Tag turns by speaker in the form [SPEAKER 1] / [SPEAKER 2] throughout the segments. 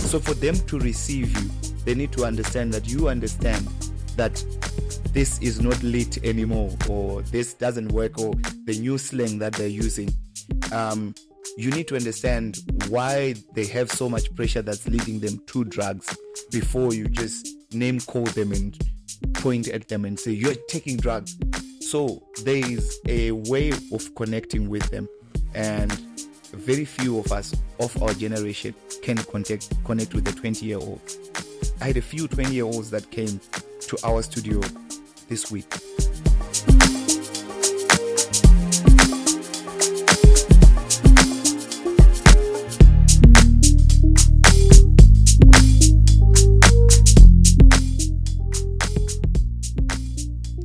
[SPEAKER 1] So for them to receive you, they need to understand that you understand that this is not lit anymore, or this doesn't work, or the new slang that they're using. You need to understand why they have so much pressure that's leading them to drugs before you just name call them and point at them and say, you're taking drugs. So there is a way of connecting with them, and very few of us of our generation can connect with the 20-year-old. I had a few 20-year-olds that came to our studio this week.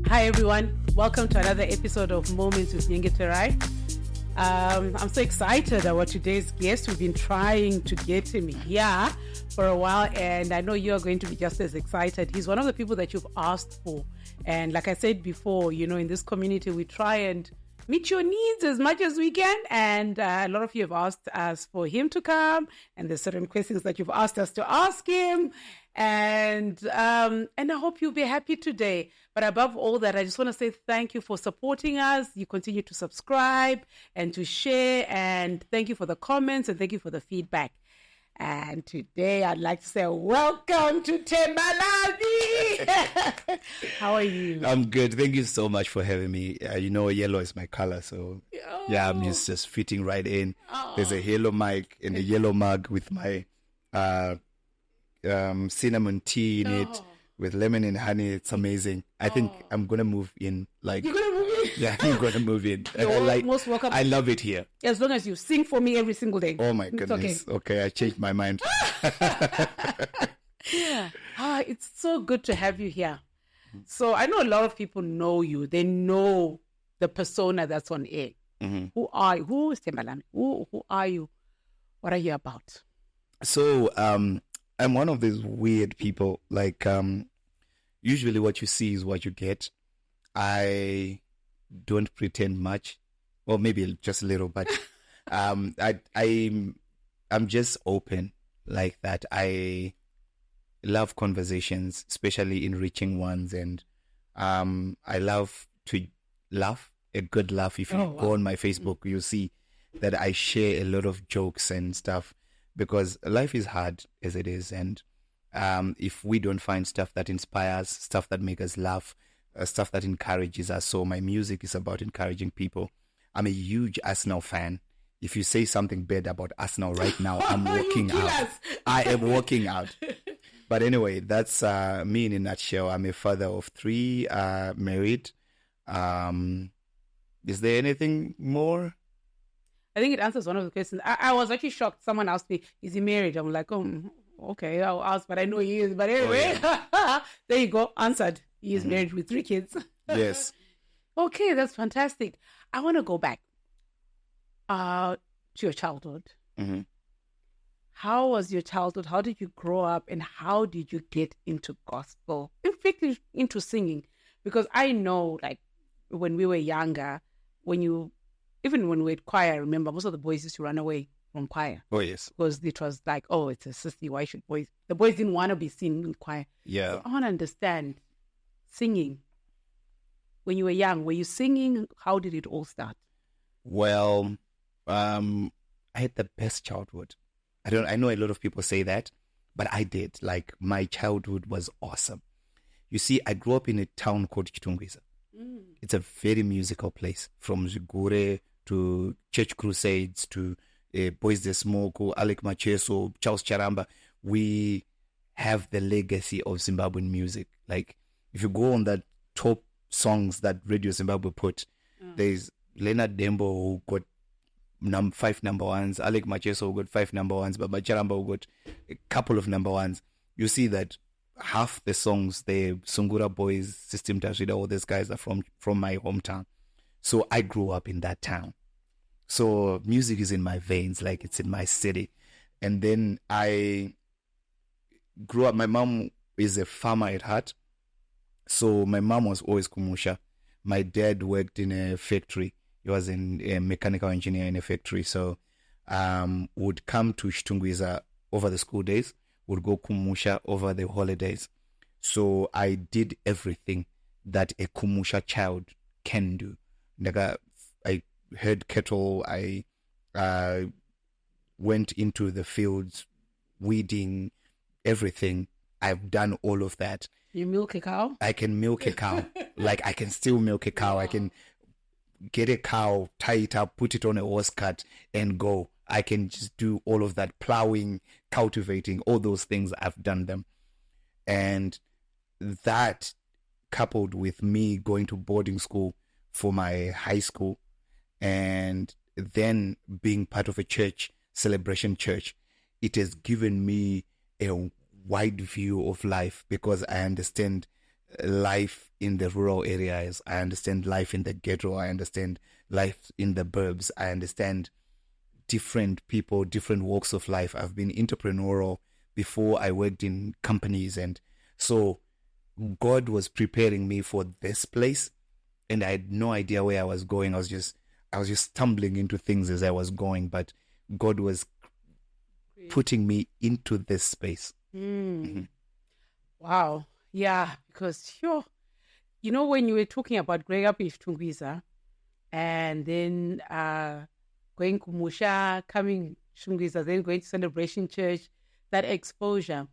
[SPEAKER 2] Hi everyone, welcome to another episode of Moments with Nyengeterai. I'm so excited about today's guest. We've been trying to get him here for a while, and I know you're going to be just as excited. He's one of the people that you've asked for, and like I said before, you know, in this community we try and meet your needs as much as we can, and a lot of you have asked us for him to come, and there's certain questions that you've asked us to ask him, and I hope you'll be happy today. But above all that, I just want to say thank you for supporting us. You continue to subscribe and to share, and thank you for the comments, and thank you for the feedback. And today I'd like to say welcome to Tembalami. How are you?
[SPEAKER 1] I'm good. Thank you so much for having me. You know, yellow is my color, so yeah, I'm just fitting right in. There's a yellow mic and a yellow mug with my cinnamon tea in it with lemon and honey. It's amazing. I think I'm gonna move in. Like,
[SPEAKER 2] you're gonna move in?
[SPEAKER 1] Yeah, I'm gonna move in.
[SPEAKER 2] You're most welcome.
[SPEAKER 1] I love it here.
[SPEAKER 2] As long as you sing for me every single day.
[SPEAKER 1] Oh my goodness. Okay, I changed my mind.
[SPEAKER 2] It's so good to have you here. So I know a lot of people know you. They know the persona that's on air. Mm-hmm. Who are you? Who is Tembalami? Who are you? What are you about?
[SPEAKER 1] So I'm one of these weird people. Like, usually what you see is what you get. I don't pretend much, or maybe just a little, but I'm just open like that. I love conversations, especially enriching ones, and I love to laugh, a good laugh. If you go on my Facebook, you'll see that I share a lot of jokes and stuff, because life is hard as it is, and if we don't find stuff that inspires, stuff that makes us laugh, stuff that encourages us. So my music is about encouraging people. I'm a huge Arsenal fan. If you say something bad about Arsenal right now, I'm walking out. I am walking out. But anyway, that's me in a nutshell. I'm a father of 3, married. Is there anything more?
[SPEAKER 2] I think it answers one of the questions. I was actually shocked. Someone asked me, is he married? I'm like, okay, I'll ask, but I know he is. But anyway, there you go. Answered. He is married with 3 kids.
[SPEAKER 1] Yes.
[SPEAKER 2] Okay, that's fantastic. I want to go back to your childhood. Mm-hmm. How was your childhood? How did you grow up? And how did you get into gospel? In fact, into singing? Because I know, like, when we were younger, even when we were at choir, I remember most of the boys used to run away from choir.
[SPEAKER 1] Oh, yes.
[SPEAKER 2] Because it was like, it's a sissy. Why should boys? The boys didn't want to be seen in choir.
[SPEAKER 1] Yeah.
[SPEAKER 2] So I want to understand singing. When you were young, were you singing? How did it all start?
[SPEAKER 1] Well, I had the best childhood. I know a lot of people say that, but I did. Like, my childhood was awesome. You see, I grew up in a town called Chitungwiza. It's a very musical place, from Zigure to Church Crusades to Boys the Smoke, Alec Macheso, Charles Charamba. We have the legacy of Zimbabwean music. Like, if you go on that top songs that Radio Zimbabwe put, there's Leonard Dembo who got 5 number ones, Alec Macheso who got 5 number ones, but Charamba who got a couple of number ones. You see that half the songs, the Sungura Boys, System Tashida, all these guys are from my hometown. So I grew up in that town. So music is in my veins, like it's in my city. And then I grew up, my mom is a farmer at heart. So my mom was always kumusha. My dad worked in a factory. He was a mechanical engineer in a factory. So would come to Chitungwiza over the school days. would go Kumusha over the holidays. So I did everything that a Kumusha child can do. Like I herd cattle, I went into the fields, weeding, everything. I've done all of that.
[SPEAKER 2] You milk a cow?
[SPEAKER 1] I can milk a cow. Like I can still milk a cow. Wow. I can get a cow, tie it up, put it on a horse cart and go. I can just do all of that, plowing, cultivating, all those things. I've done them. And that coupled with me going to boarding school for my high school and then being part of a church, Celebration Church, it has given me a wide view of life because I understand life in the rural areas. I understand life in the ghetto. I understand life in the burbs. I understand different people, different walks of life. I've been entrepreneurial before. I worked in companies, and so God was preparing me for this place, and I had no idea where I was going. I was just stumbling into things as I was going, but God was putting me into this space.
[SPEAKER 2] Mm-hmm. Wow. Yeah, because you know, when you were talking about growing up in Tungwiza and then going Kumusha, coming Tungwiza, then going to Celebration Church, that exposure,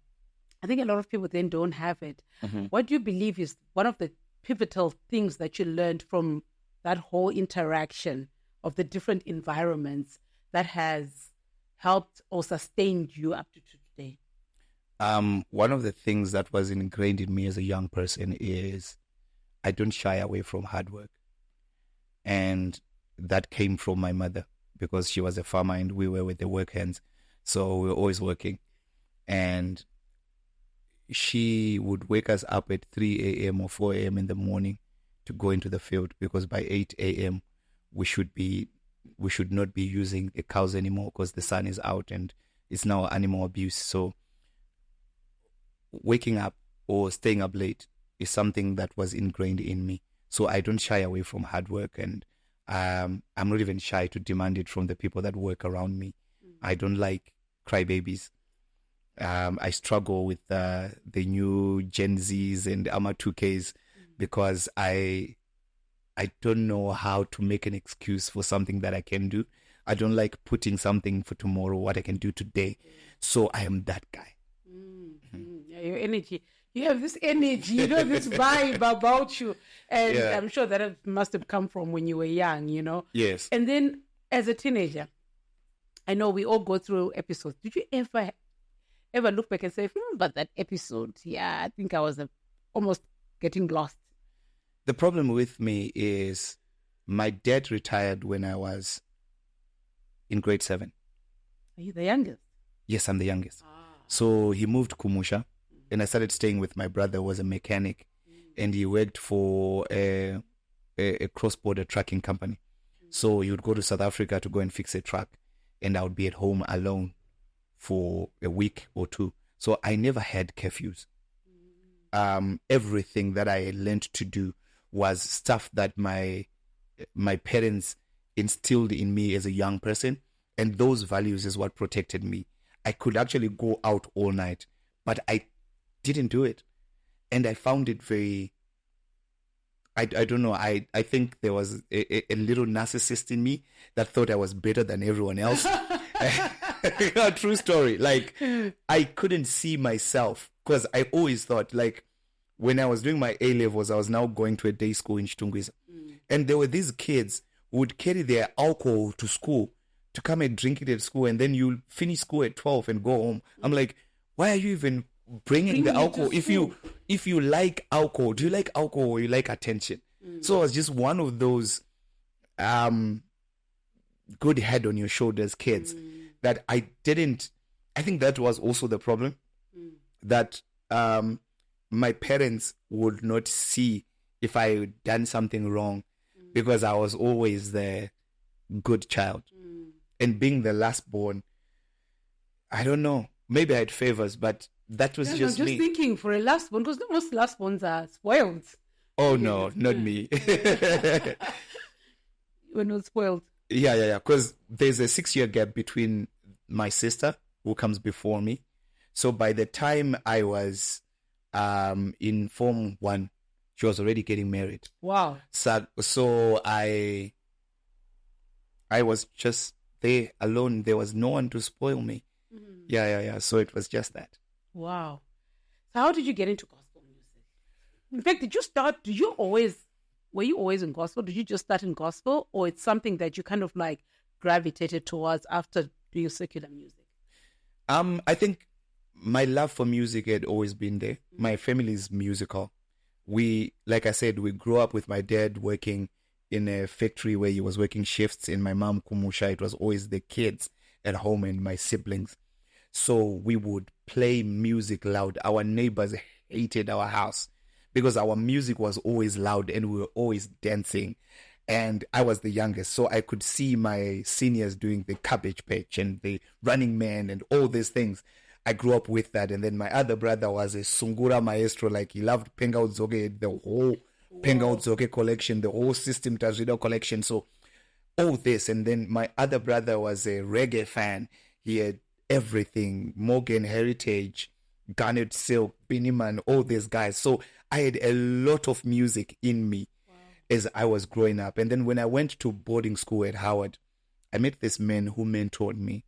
[SPEAKER 2] I think a lot of people then don't have it. Mm-hmm. What do you believe is one of the pivotal things that you learned from that whole interaction of the different environments that has helped or sustained you up to today?
[SPEAKER 1] One of the things that was ingrained in me as a young person is I don't shy away from hard work. And that came from my mother because she was a farmer and we were with the work hands. So we were always working. And she would wake us up at 3 a.m. or 4 a.m. in the morning to go into the field because by 8 a.m. we should not be using the cows anymore because the sun is out and it's now animal abuse. So waking up or staying up late is something that was ingrained in me. So I don't shy away from hard work, and I'm not even shy to demand it from the people that work around me. I don't like crybabies. I struggle with the new Gen Zs and AMA 2Ks because I don't know how to make an excuse for something that I can do. I don't like putting something for tomorrow, what I can do today. So I am that guy.
[SPEAKER 2] Yeah, your energy. You have this energy, you know, this vibe about you. And I'm sure that it must have come from when you were young, you know?
[SPEAKER 1] Yes.
[SPEAKER 2] And then as a teenager, I know we all go through episodes. Did you ever look back and say, but that episode, yeah, I think I was almost getting lost?
[SPEAKER 1] The problem with me is my dad retired when I was in grade 7.
[SPEAKER 2] Are you the youngest?
[SPEAKER 1] Yes, I'm the youngest. So he moved to Kumusha, and I started staying with my brother, who was a mechanic, and he worked for a cross-border trucking company. So he would go to South Africa to go and fix a truck, and I would be at home alone for a week or two. So I never had curfews. Everything that I learned to do was stuff that my parents instilled in me as a young person, and those values is what protected me. I could actually go out all night, but I didn't do it. And I found it very, I don't know, I think there was a little narcissist in me that thought I was better than everyone else. True story. Like, I couldn't see myself because I always thought, like, when I was doing my A-levels, I was now going to a day school in Chitungwiza. And there were these kids who would carry their alcohol to school to come and drink it at school, and then you'll finish school at 12 and go home. I'm like, why are you even bringing the alcohol? If you like alcohol, do you like alcohol or you like attention? So I was just one of those good head on your shoulders kids that I think that was also the problem, that my parents would not see if I had done something wrong because I was always the good child. And being the last born, I don't know. Maybe I had favors, but that was just me.
[SPEAKER 2] I'm just thinking for a last born, because most last borns are spoiled.
[SPEAKER 1] Oh, no, not me.
[SPEAKER 2] We're not spoiled.
[SPEAKER 1] Yeah. Because there's a 6-year gap between my sister, who comes before me. So by the time I was in Form 1, she was already getting married.
[SPEAKER 2] Wow.
[SPEAKER 1] So I was just there alone. There was no one to spoil me. Yeah. So it was just that.
[SPEAKER 2] Wow. So how did you get into gospel music? In fact, were you always in gospel? Did you just start in gospel, or it's something that you kind of like gravitated towards after doing secular music?
[SPEAKER 1] I think my love for music had always been there. My family is musical. Like I said, we grew up with my dad working in a factory where he was working shifts, and my mom, Kumusha, it was always the kids at home and my siblings. So we would play music loud. Our neighbors hated our house because our music was always loud and we were always dancing. And I was the youngest, so I could see my seniors doing the Cabbage Patch and the Running Man and all these things. I grew up with that. And then my other brother was a Sungura maestro. Like, he loved Penga Udzoge, the whole Penga Udzoge collection, the whole System Tazido collection. So all this. And then my other brother was a reggae fan. He had everything, Morgan Heritage, Garnet Silk, Biniman, all these guys. So I had a lot of music in me as I was growing up. And then when I went to boarding school at Howard, I met this man who mentored me.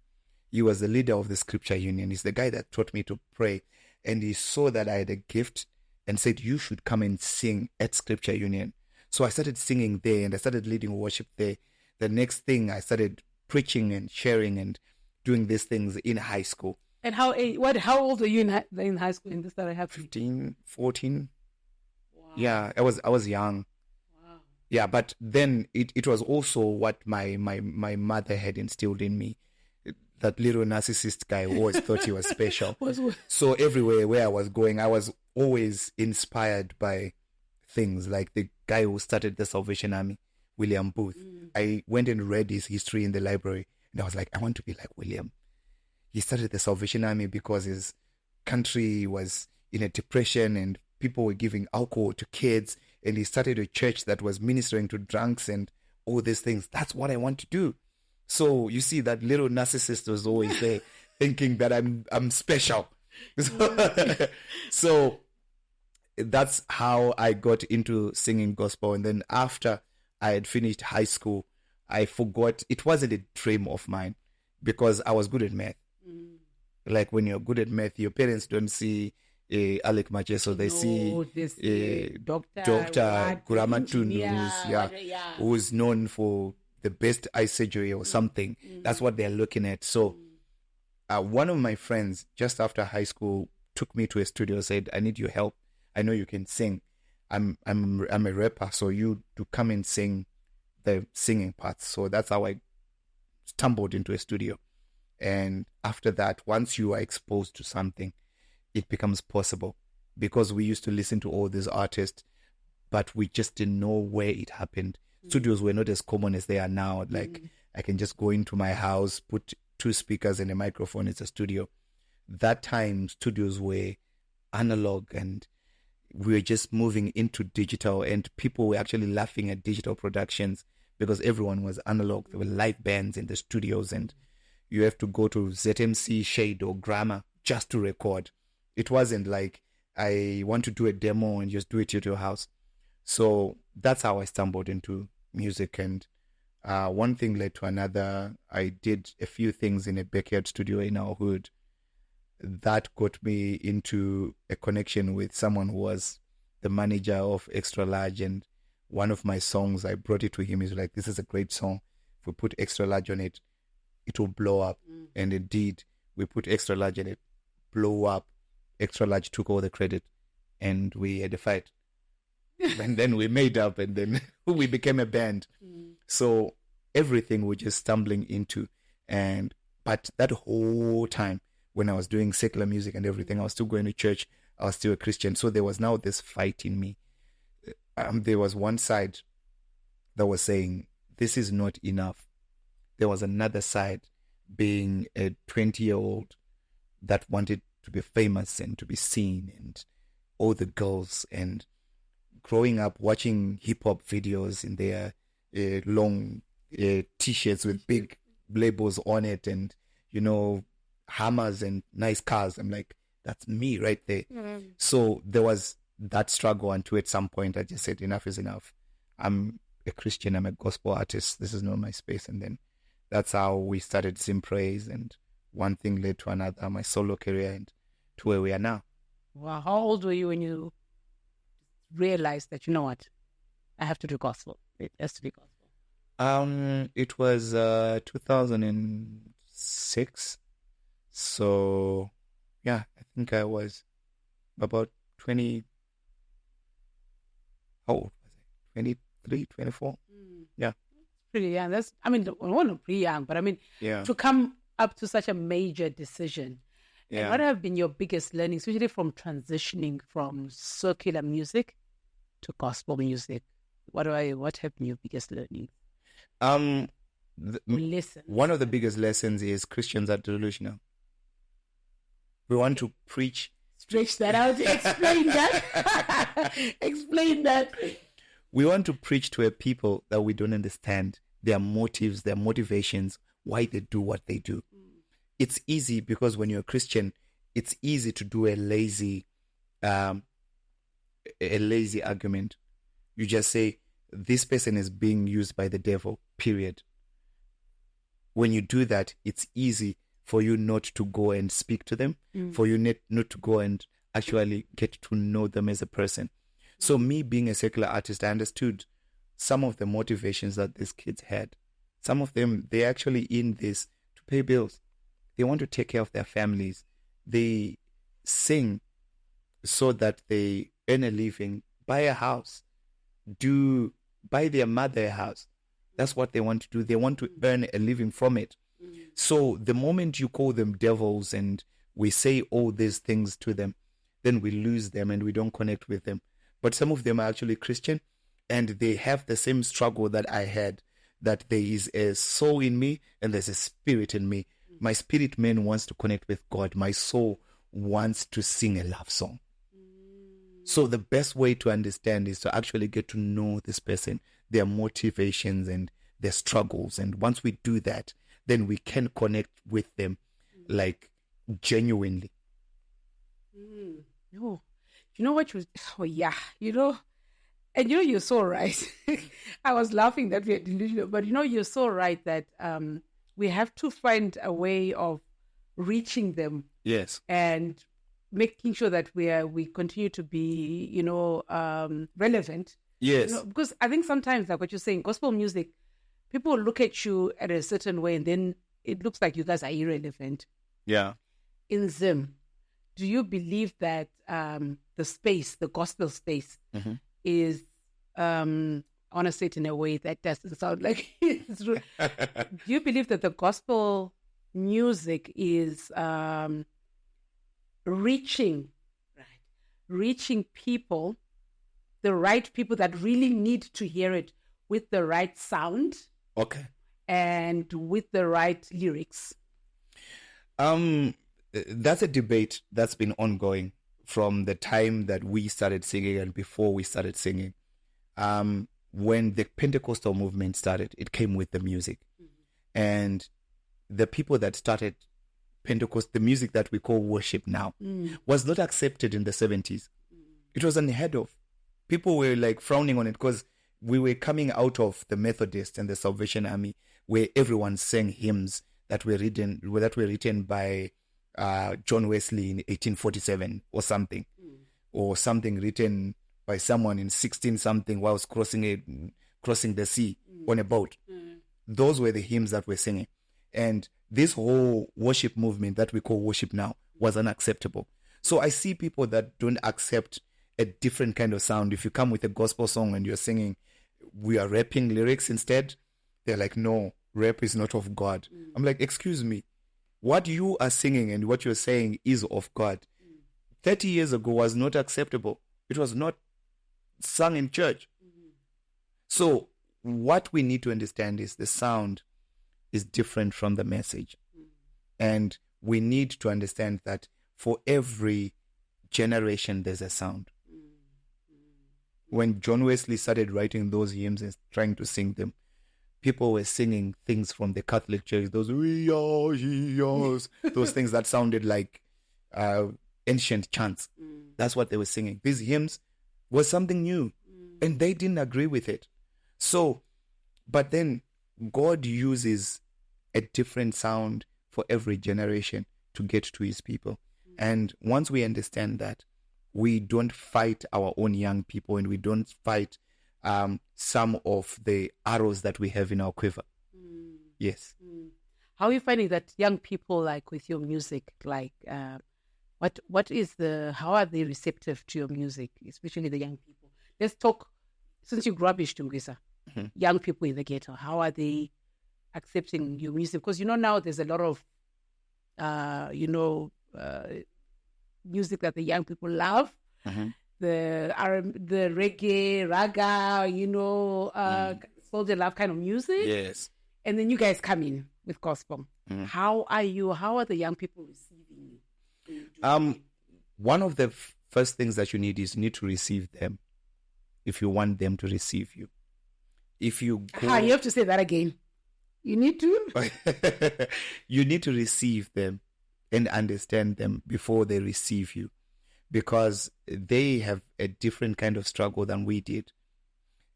[SPEAKER 1] He was the leader of the Scripture Union. He's the guy that taught me to pray. And he saw that I had a gift and said, you should come and sing at Scripture Union. So I started singing there and I started leading worship there. The next thing, I started preaching and sharing and doing these things in high school.
[SPEAKER 2] And how old were you in high school when this started happening?
[SPEAKER 1] 15, 14.
[SPEAKER 2] Wow.
[SPEAKER 1] Yeah, I was young.
[SPEAKER 2] Wow.
[SPEAKER 1] Yeah, but then it was also what my mother had instilled in me. That little narcissist guy who always thought he was special. So everywhere where I was going, I was always inspired by things like the guy who started the Salvation Army, William Booth. I went and read his history in the library, and I was like, I want to be like William. He started the Salvation Army because his country was in a depression and people were giving alcohol to kids, and he started a church that was ministering to drunks and all these things. That's what I want to do. So you see, that little narcissist was always there, thinking that I'm special. So that's how I got into singing gospel. And then after I had finished high school, I forgot. It wasn't a dream of mine because I was good at math. Like, when you're good at math, your parents don't see Alec Macheso. They see Dr. Guramatu News, who's known for the best eye surgery or something. That's what they're looking at. So one of my friends, just after high school, took me to a studio, said, I need your help. I know you can sing. I'm a rapper, so you to come and sing the singing parts. So that's how I stumbled into a studio. And after that, once you are exposed to something, it becomes possible, because we used to listen to all these artists, but we just didn't know where it happened. Studios were not as common as they are now. Like, I can just go into my house, put 2 speakers and a microphone. It's a studio. That time, studios were analog, and we were just moving into digital, and people were actually laughing at digital productions because everyone was analog. There were live bands in the studios, and you have to go to ZMC, Shade, or Grammar just to record. It wasn't like, I want to do a demo and just do it at your house. So that's how I stumbled into music. And one thing led to another. I did a few things in a backyard studio in our hood. That got me into a connection with someone who was the manager of Extra Large. And one of my songs, I brought it to him. He's like, this is a great song. If we put Extra Large on it, it will blow up. And indeed, we put Extra Large and it blew up. Extra Large took all the credit, and we had a fight. And then we made up, and then we became a band. So everything we're just stumbling into. But that whole time, when I was doing secular music and everything, I was still going to church. I was still a Christian. So there was now this fight in me. There was one side that was saying, this is not enough. There was another side, being a 20-year-old that wanted to be famous and to be seen, and all the girls, and growing up watching hip-hop videos in their long T-shirts with big labels on it, and, hammers and nice cars. I'm like, That's me right there. So there was that struggle until at some point I just said, enough is enough. I'm a Christian, I'm a gospel artist. This is not my space. And then that's how we started Sim Praise, and one thing led to another, my solo career, and to where we are now.
[SPEAKER 2] Wow. How old were you when you realized that, you know what, I have to do gospel? It has to be gospel.
[SPEAKER 1] It was 2006. So, yeah, I think I was about 20. How old was I? 23, 24? Yeah.
[SPEAKER 2] Pretty young. That's, I mean, well, not pretty young, but I mean,
[SPEAKER 1] Yeah.
[SPEAKER 2] to come up to such a major decision.
[SPEAKER 1] Yeah.
[SPEAKER 2] And what have been your biggest learnings, especially from transitioning from secular music to gospel music? What have been your biggest learnings? Lessons.
[SPEAKER 1] One of the biggest lessons is Christians are delusional. We want to preach.
[SPEAKER 2] Stretch that out. Explain that. Explain that.
[SPEAKER 1] We want to preach to a people that we don't understand their motives, their motivations, why they do what they do. It's easy because when you're a Christian, it's easy to do a lazy argument. You just say, this person is being used by the devil, period. When you do that, it's easy for you not to go and speak to them, for you not to go and actually get to know them as a person. So me being a secular artist, I understood some of the motivations that these kids had. Some of them, they're actually in this to pay bills. They want to take care of their families. They sing so that they earn a living, buy a house, buy their mother a house. That's what they want to do. They want to earn a living from it. So the moment you call them devils and we say all these things to them, then we lose them and we don't connect with them. But some of them are actually Christian, and they have the same struggle that I had, that there is a soul in me and there's a spirit in me. My spirit man wants to connect with God. My soul wants to sing a love song. So the best way to understand is to actually get to know this person, their motivations and their struggles. And once we do that, then we can connect with them like genuinely.
[SPEAKER 2] No. You know what? Oh, yeah. And you're so right. I was laughing that we are delusional, but you're so right that we have to find a way of reaching them.
[SPEAKER 1] Yes.
[SPEAKER 2] And making sure that we continue to be, relevant.
[SPEAKER 1] Yes.
[SPEAKER 2] Because I think sometimes, like what you're saying, gospel music, people look at you at a certain way and then it looks like you guys are irrelevant.
[SPEAKER 1] Yeah.
[SPEAKER 2] In Zim, do you believe that the gospel space is, I want to say it in a way that doesn't sound like it's true. Do you believe that the gospel music is reaching people, the right people that really need to hear it with the right sound?
[SPEAKER 1] Okay.
[SPEAKER 2] And with the right lyrics?
[SPEAKER 1] That's a debate that's been ongoing from the time that we started singing and before we started singing. When the Pentecostal movement started, it came with the music. And the people that started Pentecost, the music that we call worship now, was not accepted in the 70s. It was unheard of. People were like frowning on it because we were coming out of the Methodists and the Salvation Army, where everyone sang hymns that were written by John Wesley in 1847 or something, or something written by someone in 16 something whilst crossing the sea on a boat. Those were the hymns that we're singing. And this whole worship movement that we call worship now was unacceptable. So I see people that don't accept a different kind of sound. If you come with a gospel song and you're singing, we are rapping lyrics instead, they're like, no, rap is not of God. I'm like, excuse me, what you are singing and what you're saying is of God. 30 years ago was not acceptable. It was not sung in church. So what we need to understand is the sound is different from the message. And we need to understand that for every generation, there's a sound. When John Wesley started writing those hymns and trying to sing them, people were singing things from the Catholic Church, those things that sounded like ancient chants. That's what they were singing. These hymns was something new, and they didn't agree with it. So, but then God uses a different sound for every generation to get to his people. And once we understand that, we don't fight our own young people, and we don't fight some of the arrows that we have in our quiver. Yes.
[SPEAKER 2] How are you finding that young people, like with your music, like how are they receptive to your music, especially the young people? Let's talk, since you grew up in Shtungisa, young people in the ghetto, how are they accepting your music? Because now there's a lot of music that the young people love, the reggae, raga, soldier love kind of music.
[SPEAKER 1] Yes.
[SPEAKER 2] And then you guys come in with gospel. How are the young people receiving you?
[SPEAKER 1] One of the first things that you need to receive them if you want them to receive you. If you go...
[SPEAKER 2] you have to say that again. You need to?
[SPEAKER 1] You need to receive them and understand them before they receive you, because they have a different kind of struggle than we did,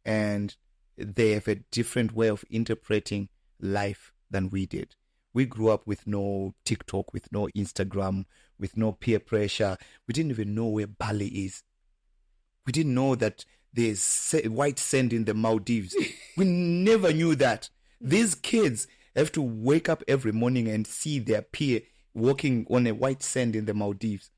[SPEAKER 1] and they have a different way of interpreting life than we did. We grew up with no TikTok, with no Instagram, with no peer pressure. We didn't even know where Bali is. We didn't know that there's white sand in the Maldives. We never knew that. These kids have to wake up every morning and see their peer walking on a white sand in the Maldives.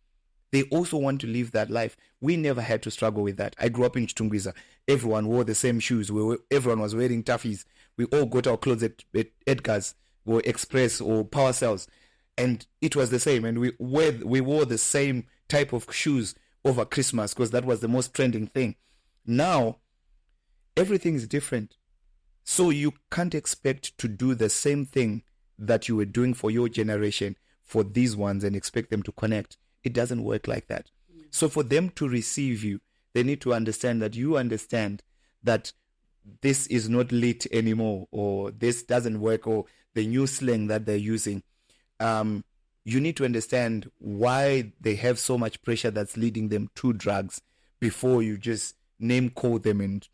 [SPEAKER 1] They also want to live that life. We never had to struggle with that. I grew up in Chitungwiza. Everyone wore the same shoes. Everyone was wearing taffies. We all got our clothes at Edgar's or Express or Power Cells. And it was the same. And we wore the same type of shoes over Christmas because that was the most trending thing. Now, everything is different. So you can't expect to do the same thing that you were doing for your generation for these ones and expect them to connect. It doesn't work like that. So for them to receive you, they need to understand that you understand that this is not lit anymore, or this doesn't work, or the new slang that they're using. You need to understand why they have so much pressure that's leading them to drugs before you just name call them and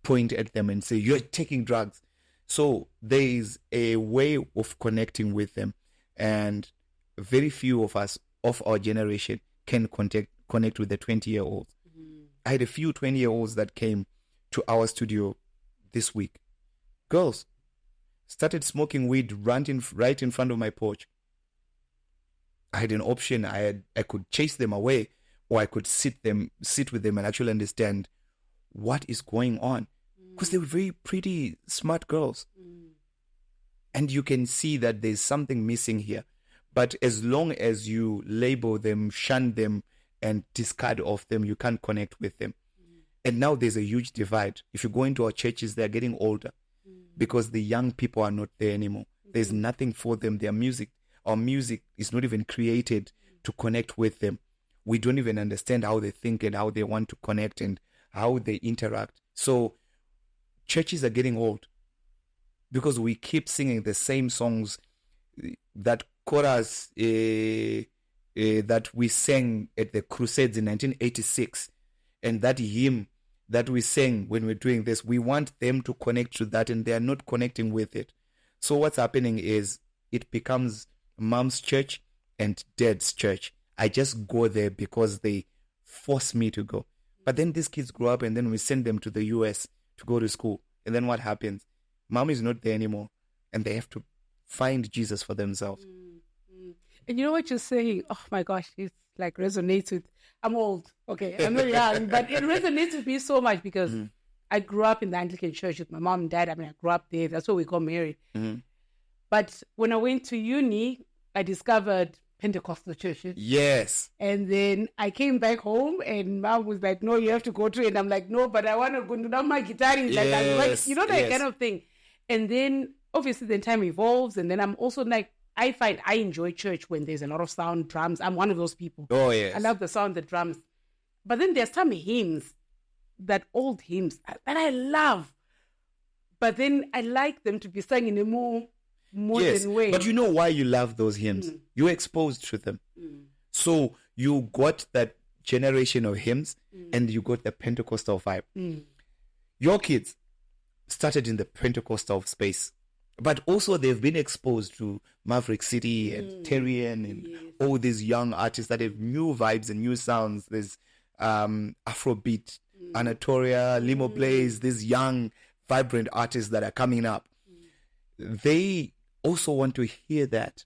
[SPEAKER 1] point at them and say, you're taking drugs. So there is a way of connecting with them, and very few of us of our generation can connect with the 20-year-olds. I had a few 20-year-olds that came to our studio this week. Girls started smoking weed right in front of my porch. I had an option. I could chase them away, or I could sit with them and actually understand what is going on, because they were very pretty, smart girls. And you can see that there's something missing here. But as long as you label them, shun them, and discard of them, you can't connect with them. And now there's a huge divide. If you go into our churches, they're getting older because the young people are not there anymore. There's nothing for them. Our music is not even created to connect with them. We don't even understand how they think and how they want to connect and how they interact. So churches are getting old because we keep singing the same songs. That chorus that we sang at the Crusades in 1986, and that hymn that we sang when we're doing this, we want them to connect to that, and they are not connecting with it. So what's happening is it becomes mom's church and dad's church. I just go there because they force me to go. But then these kids grow up, and then we send them to the US to go to school. And then what happens? Mom is not there anymore, and they have to find Jesus for themselves.
[SPEAKER 2] And you know what you're saying? Oh my gosh, it's like resonates with... I'm old, okay, I'm not young, but it resonates with me so much because I grew up in the Anglican church with my mom and dad. I mean, I grew up there. That's where we got married. But when I went to uni, I discovered Pentecostal churches.
[SPEAKER 1] Yes.
[SPEAKER 2] And then I came back home and mom was like, no, you have to go to it. And I'm like, no, but I want to go to my guitar.
[SPEAKER 1] Yes.
[SPEAKER 2] Like, that kind of thing. And then obviously then time evolves. And then I'm also like, I find I enjoy church when there's a lot of sound, drums. I'm one of those people.
[SPEAKER 1] Oh, yes.
[SPEAKER 2] I love the sound, the drums. But then there's some hymns, that old hymns, that I love. But then I like them to be sung in a more modern way.
[SPEAKER 1] But you know why you love those hymns? You're exposed to them. So you got that generation of hymns and you got the Pentecostal vibe. Your kids started in the Pentecostal space, but also they've been exposed to Maverick City and Terrian and all these young artists that have new vibes and new sounds. There's Afrobeat, Anatolia, Limo Blaze, these young, vibrant artists that are coming up. They also want to hear that,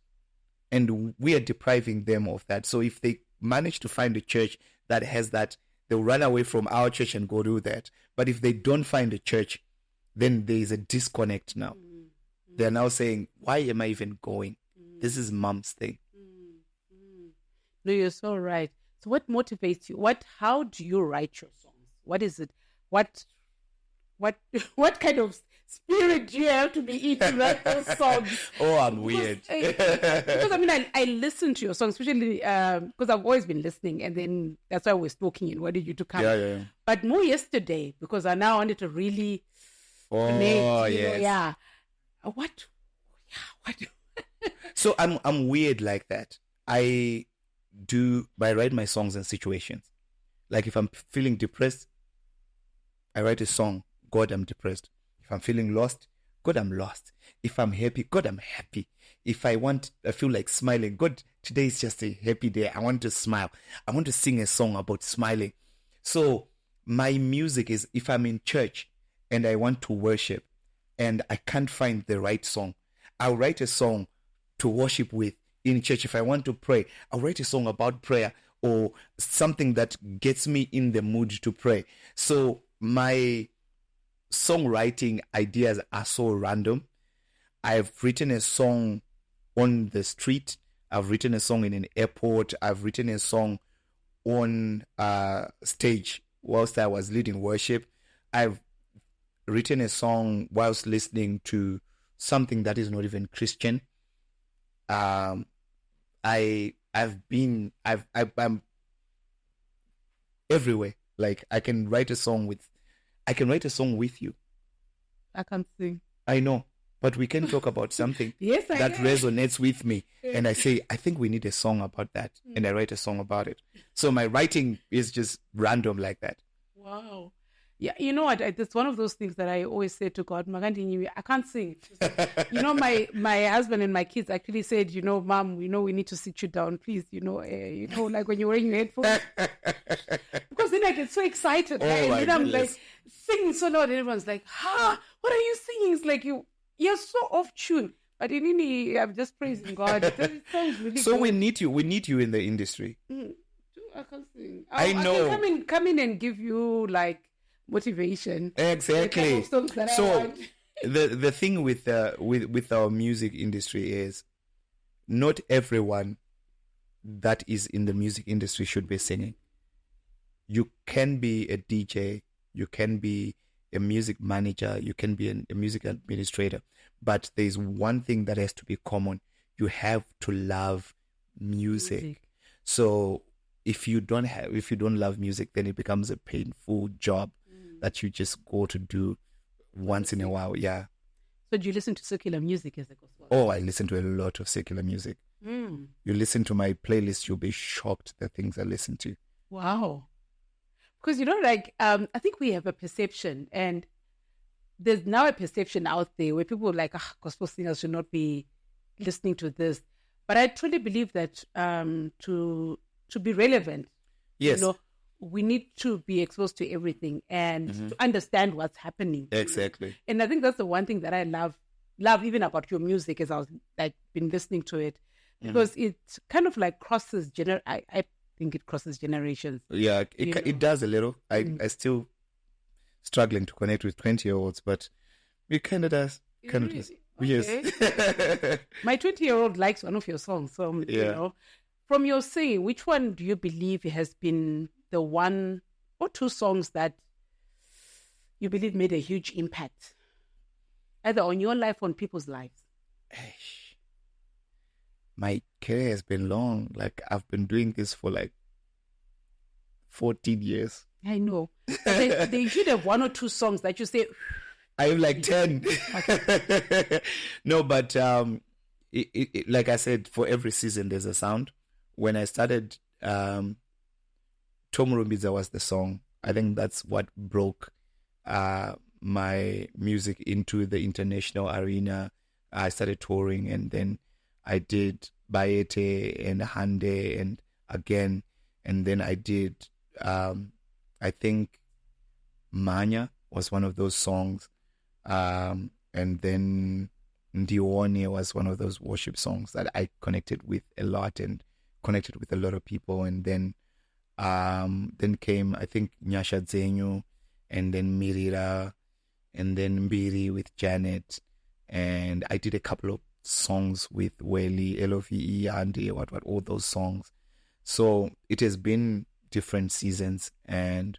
[SPEAKER 1] and we are depriving them of that. So if they manage to find a church that has that, they'll run away from our church and go do that. But if they don't find a church, then there is a disconnect now. They're now saying, why am I even going? This is mom's thing.
[SPEAKER 2] No, you're so right. So what motivates you? How do you write your songs? What is it? What kind of spirit do you have to be in to write those songs?
[SPEAKER 1] Oh, I'm weird.
[SPEAKER 2] Because I mean, I listen to your songs, especially because I've always been listening, and then that's why we're talking and wanted you to come.
[SPEAKER 1] Yeah.
[SPEAKER 2] But more yesterday, because I now wanted to really
[SPEAKER 1] What?
[SPEAKER 2] What?
[SPEAKER 1] So I'm weird like that. I write my songs in situations. Like if I'm feeling depressed, I write a song, God, I'm depressed. If I'm feeling lost, God, I'm lost. If I'm happy, God, I'm happy. If I feel like smiling, God, today is just a happy day. I want to smile. I want to sing a song about smiling. So my music is, if I'm in church and I want to worship and I can't find the right song, I'll write a song to worship with in church. If I want to pray, I'll write a song about prayer or something that gets me in the mood to pray. So my songwriting ideas are so random. I've written a song on the street. I've written a song in an airport. I've written a song on stage whilst I was leading worship. I've written a song whilst listening to something that is not even Christian. I'm everywhere. Like I can write a song with you.
[SPEAKER 2] I can't sing.
[SPEAKER 1] I know, but we can talk about something that resonates with me. And I say, I think we need a song about that. And I write a song about it. So my writing is just random like that.
[SPEAKER 2] Wow. Yeah, you know what? It's one of those things that I always say to God, I can't sing. You know, my husband and my kids actually said, you know, Mom, we need to sit you down, please. Like when you're wearing your headphones. Because then I get so excited.
[SPEAKER 1] Oh,
[SPEAKER 2] right? And then I'm like
[SPEAKER 1] goodness.
[SPEAKER 2] singing so loud. And everyone's like, what are you singing? It's like you're so off tune. But I'm just praising God. It sounds really
[SPEAKER 1] So
[SPEAKER 2] good.
[SPEAKER 1] we need you in the industry.
[SPEAKER 2] I can't sing.
[SPEAKER 1] I know.
[SPEAKER 2] I can come in and give you like motivation.
[SPEAKER 1] Exactly.
[SPEAKER 2] The kind of songs that I
[SPEAKER 1] So
[SPEAKER 2] want.
[SPEAKER 1] the thing with our music industry is not everyone that is in the music industry should be singing. You can be a DJ, you can be a music manager, you can be a music administrator, but there's one thing that has to be common. You have to love music. So if you don't love music, then it becomes a painful job that you just go to do once in a while. Yeah.
[SPEAKER 2] So do you listen to secular music as a gospel?
[SPEAKER 1] Oh, I listen to a lot of secular music. You listen to my playlist, you'll be shocked the things I listen to.
[SPEAKER 2] Wow. Because, I think we have a perception, and there's now a perception out there where people are like, gospel singers should not be listening to this. But I truly believe that to be relevant,
[SPEAKER 1] Yes.
[SPEAKER 2] we need to be exposed to everything and to understand what's happening.
[SPEAKER 1] Exactly.
[SPEAKER 2] And I think that's the one thing that I love even about your music as I've been listening to it, because it kind of like crosses I think it crosses generations.
[SPEAKER 1] Yeah, it does a little. I still struggling to connect with 20-year-olds, but it kind of does.
[SPEAKER 2] Okay.
[SPEAKER 1] Yes.
[SPEAKER 2] My 20-year-old likes one of your songs. So, from your singing, which one do you believe has been the one or two songs that you believe made a huge impact, either on your life or on people's lives?
[SPEAKER 1] My career has been long. Like I've been doing this for like 14 years.
[SPEAKER 2] I know. But they should have one or two songs that you say.
[SPEAKER 1] I have like 10. No, but like I said, for every season there's a sound. When I started Tom Rumbiza was the song. I think that's what broke my music into the international arena. I started touring, and then I did Baete and Hande and again, and then I did I think Manya was one of those songs, and then Ndione was one of those worship songs that I connected with a lot and connected with a lot of people. And then came, I think, Nyasha Dzenyu, and then Mirira, and then Mbiri with Janet. And I did a couple of songs with Welly, LOVE, Andy, what, all those songs. So it has been different seasons, and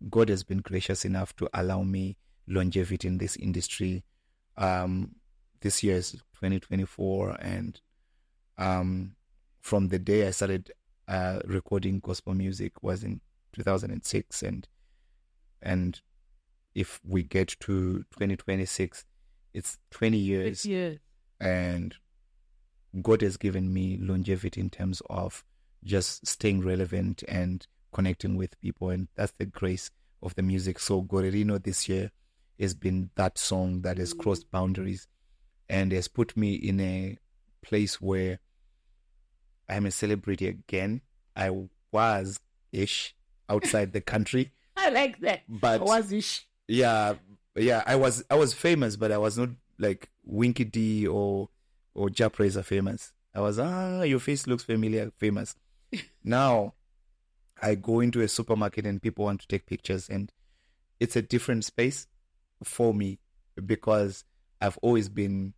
[SPEAKER 1] God has been gracious enough to allow me longevity in this industry. This year is 2024, and from the day I started recording gospel music was in 2006, and if we get to 2026, it's 20 years. And God has given me longevity in terms of just staying relevant and connecting with people, and that's the grace of the music. So Gore Rino this year has been that song that has crossed boundaries and has put me in a place where I'm a celebrity again. I was-ish outside the country.
[SPEAKER 2] I like that.
[SPEAKER 1] But
[SPEAKER 2] was-ish.
[SPEAKER 1] Yeah, I was famous, but I was not like Winky D or Japreza famous. I was, your face looks familiar, famous. Now, I go into a supermarket and people want to take pictures, and it's a different space for me because I've always been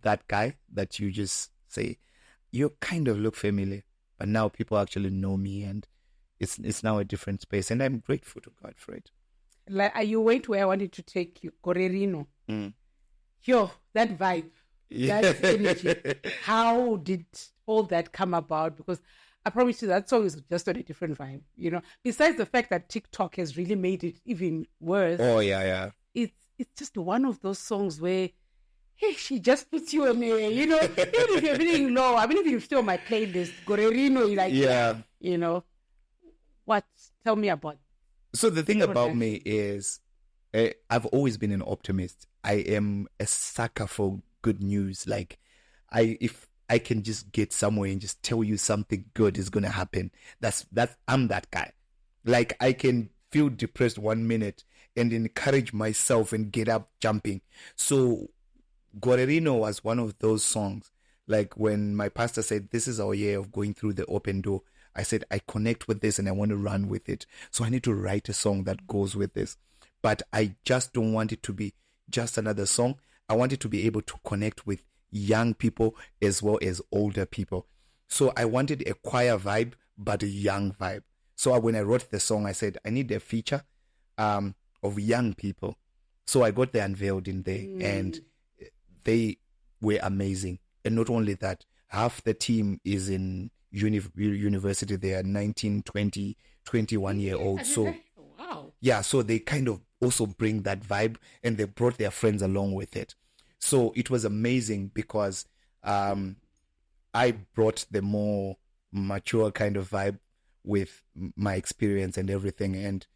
[SPEAKER 1] that guy that you just say, you kind of look familiar, but now people actually know me, and it's now a different space, and I'm grateful to God for it.
[SPEAKER 2] Like, you went where I wanted to take you, Gore Rino. Yo, that vibe, that energy. How did all that come about? Because I promise you that song is just on a different vibe, you know. Besides the fact that TikTok has really made it even worse.
[SPEAKER 1] Oh, yeah.
[SPEAKER 2] It's just one of those songs where, hey, she just puts you on a, you know, even if you're feeling low, I mean, if you're still on my playlist, Gore Rino, you're like,
[SPEAKER 1] yeah,
[SPEAKER 2] you know. What? Tell me about.
[SPEAKER 1] So the thing about me is, I've always been an optimist. I am a sucker for good news. Like, if I can just get somewhere and just tell you something good is gonna happen, I'm that guy. Like, I can feel depressed 1 minute and encourage myself and get up jumping. So Gore Rino was one of those songs. Like, when my pastor said, this is our year of going through the open door, I said, I connect with this and I want to run with it. So I need to write a song that goes with this. But I just don't want it to be just another song. I want it to be able to connect with young people as well as older people. So I wanted a choir vibe, but a young vibe. So when I wrote the song, I said, I need a feature of young people. So I got the Unveiled in there, and they were amazing. And not only that, half the team is in university. They are 19, 20, 21-year-olds. So
[SPEAKER 2] wow.
[SPEAKER 1] Yeah, so they kind of also bring that vibe, and they brought their friends along with it. So it was amazing because I brought the more mature kind of vibe with my experience and everything. And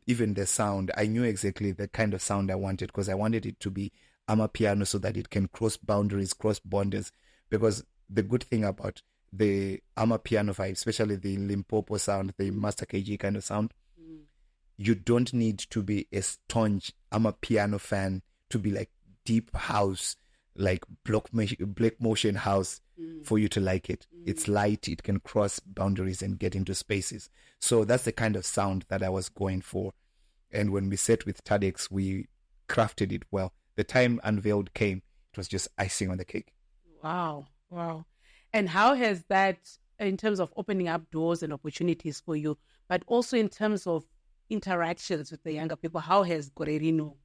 [SPEAKER 1] even the sound, I knew exactly the kind of sound I wanted, because I wanted it to be amapiano so that it can cross boundaries, cross borders. Because the good thing about the amapiano vibe, especially the Limpopo sound, the Master KG kind of sound, you don't need to be a staunch amapiano fan to be like deep house, like black motion house for you to like it. It's light, it can cross boundaries and get into spaces. So that's the kind of sound that I was going for. And when we sat with Tadex, we crafted it well. The time Unveiled came, it was just icing on the cake.
[SPEAKER 2] Wow. And how has that, in terms of opening up doors and opportunities for you, but also in terms of interactions with the younger people, how has Gore Rino?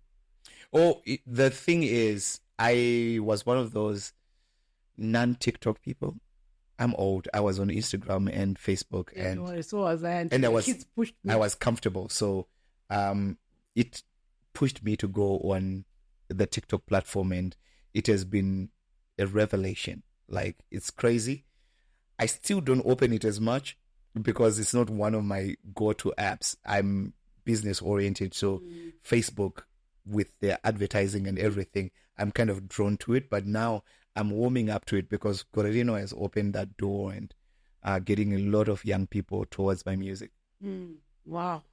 [SPEAKER 1] The thing is, I was one of those non-TikTok people. I'm old. I was on Instagram and Facebook, and
[SPEAKER 2] so was I.
[SPEAKER 1] And I was comfortable. So it pushed me to go on the TikTok platform, and it has been a revelation. Like, it's crazy. I still don't open it as much, because it's not one of my go-to apps. I'm business oriented, so Facebook with their advertising and everything, I'm kind of drawn to it. But now I'm warming up to it because Gore Rino has opened that door and getting a lot of young people towards my music.
[SPEAKER 2] Wow.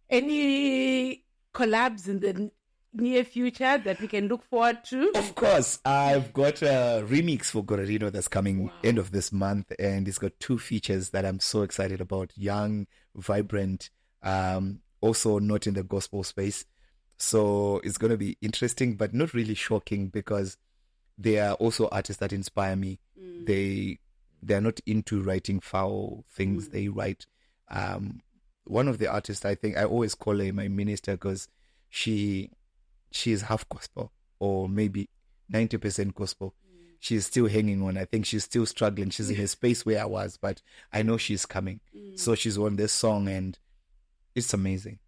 [SPEAKER 2] Any collabs in the near future that we can look forward to?
[SPEAKER 1] Of course, I've got a remix for Gore Rino that's coming end of this month, and it's got 2 features that I'm so excited about. Young, vibrant, also not in the gospel space. So it's going to be interesting, but not really shocking because they are also artists that inspire me. They're not into writing foul things. They write. One of the artists, I think I always call her my minister because she is half gospel or maybe 90% gospel. She's still hanging on. I think she's still struggling. She's in a space where I was, but I know she's coming. So she's on this song and it's amazing.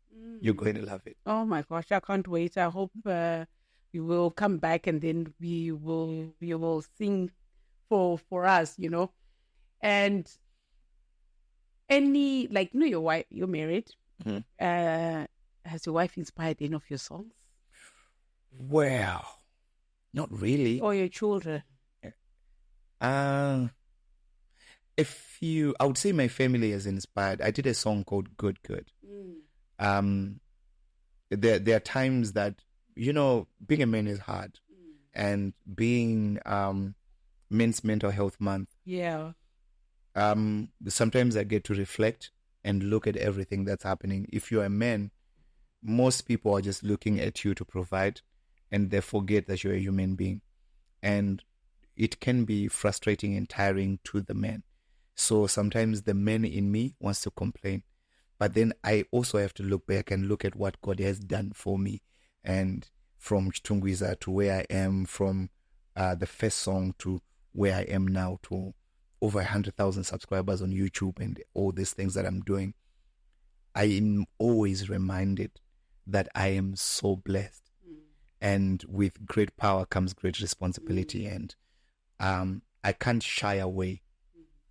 [SPEAKER 1] You're going to love it.
[SPEAKER 2] Oh my gosh, I can't wait. I hope you will come back and then we will sing for us, you know. And any, like, you know, your wife, you're married. Has your wife inspired any of your songs?
[SPEAKER 1] Well, not really.
[SPEAKER 2] Or your children?
[SPEAKER 1] I would say my family has inspired. I did a song called Good Good. There are times that, you know, being a man is hard, and being Men's Mental Health Month.
[SPEAKER 2] Yeah.
[SPEAKER 1] Sometimes I get to reflect and look at everything that's happening. If you're a man, most people are just looking at you to provide, and they forget that you're a human being, and it can be frustrating and tiring to the man. So sometimes the man in me wants to complain. But then I also have to look back and look at what God has done for me. And from Chitungwiza to where I am, from the first song to where I am now, to over 100,000 subscribers on YouTube and all these things that I'm doing, I am always reminded that I am so blessed. And with great power comes great responsibility. And I can't shy away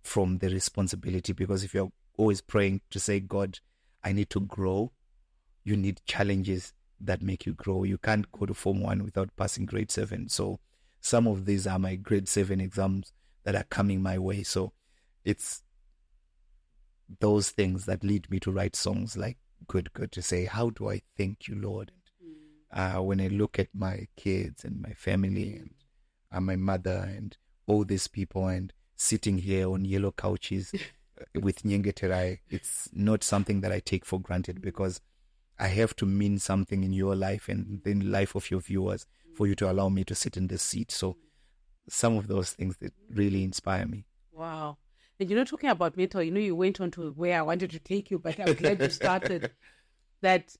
[SPEAKER 1] from the responsibility, because if you're always praying to say, God, I need to grow, you need challenges that make you grow. You can't go to Form 1 without passing grade 7. So some of these are my grade 7 exams that are coming my way. So it's those things that lead me to write songs like Good Good, to say, how do I thank you, Lord? When I look at my kids and my family and my mother and all these people, and sitting here on yellow couches with Nyengeterai, it's not something that I take for granted, because I have to mean something in your life and in the life of your viewers for you to allow me to sit in this seat. So some of those things that really inspire me.
[SPEAKER 2] Wow. And, you know, talking about mental, you know, you went on to where I wanted to take you, but I'm glad you started. That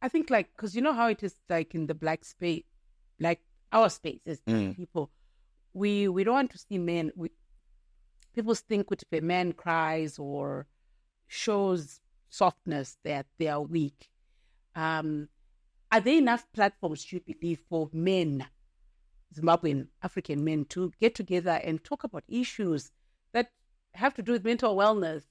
[SPEAKER 2] I think, like, because you know how it is, like, in the black space, like our space as people, we don't want to see men. People think if a man cries or shows softness that they are weak. Are there enough platforms, you believe, for men, Zimbabwean African men, to get together and talk about issues that have to do with mental wellness?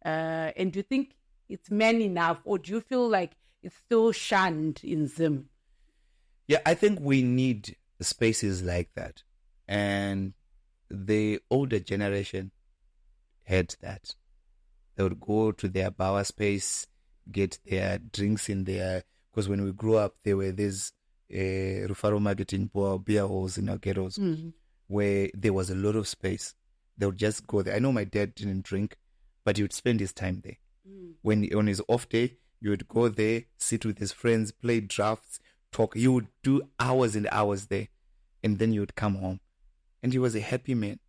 [SPEAKER 2] And do you think it's men enough, or do you feel like it's still shunned in Zim?
[SPEAKER 1] Yeah, I think we need spaces like that. And the older generation had that. They would go to their bar space, get their drinks in there. Because when we grew up, there were these Rufaro Marketing beer halls in our ghettos where there was a lot of space. They would just go there. I know my dad didn't drink, but he would spend his time there. When on his off day, you would go there, sit with his friends, play drafts, talk. You would do hours and hours there, and then you would come home. And he was a happy man.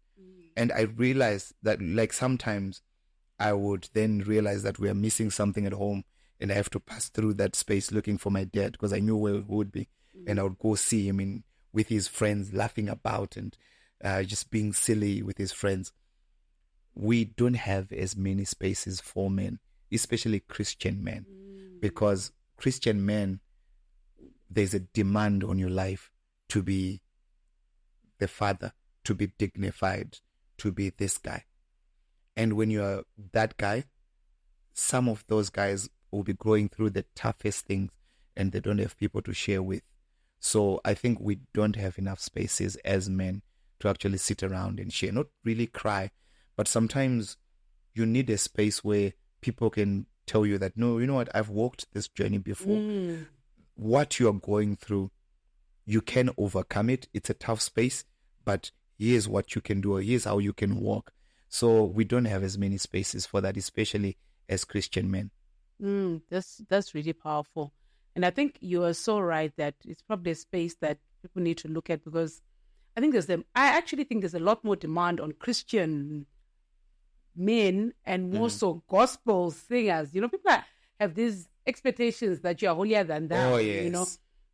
[SPEAKER 1] And I realized that, like, sometimes I would then realize that we are missing something at home, and I have to pass through that space looking for my dad, because I knew where he would be. And I would go see him with his friends, laughing about and just being silly with his friends. We don't have as many spaces for men, especially Christian men, because Christian men, there's a demand on your life to be the father, to be dignified, to be this guy. And when you're that guy, some of those guys will be going through the toughest things and they don't have people to share with. So I think we don't have enough spaces as men to actually sit around and share, not really cry, but sometimes you need a space where people can tell you that, no, you know what, I've walked this journey before. What you're going through, you can overcome it. It's a tough space, but here's what you can do, or here's how you can walk. So we don't have as many spaces for that, especially as Christian men.
[SPEAKER 2] That's really powerful. And I think you are so right that it's probably a space that people need to look at, because I think I actually think there's a lot more demand on Christian men and more so gospel singers. You know, people have these expectations that you are holier than thou.
[SPEAKER 1] Oh, yes.
[SPEAKER 2] You know,